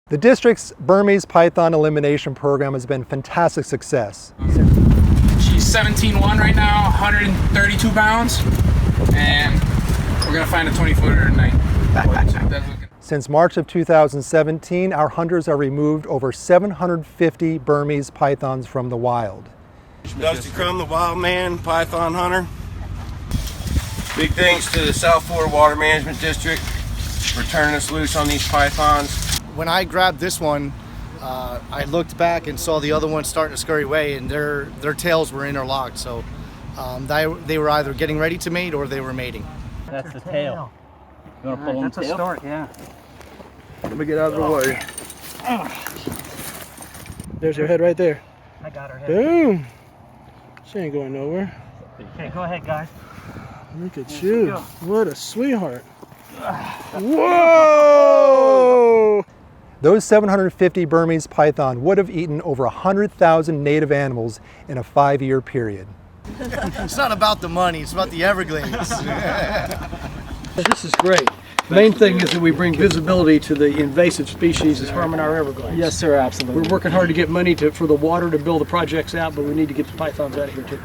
The district's Burmese python elimination program has been a fantastic success. She's 17-1 right now, 132 pounds, and we're gonna find a 20-footer tonight. Since March of 2017, our hunters have removed over 750 Burmese pythons from the wild. Dusty Crumb, the wild man, python hunter. Big thanks to the South Florida Water Management District for turning us loose on these pythons. When I grabbed this one, I looked back and saw the other one starting to scurry away, and their tails were interlocked. So they were either getting ready to mate or they were mating. That's the tail. You want to pull on the tail? That's a start, yeah. Let me get out of the way. There's her head right there. I got her head. Boom. She ain't going nowhere. Okay, go ahead, guys. Look at you. What a sweetheart. Whoa! Those 750 Burmese python would have eaten over 100,000 native animals in a 5-year period. It's not about the money, it's about the Everglades. This is great. The main thing is that we bring visibility to the invasive species that's harming our Everglades. Yes, sir, absolutely. We're working hard to get money for the water to build the projects out, but we need to get the pythons out of here too.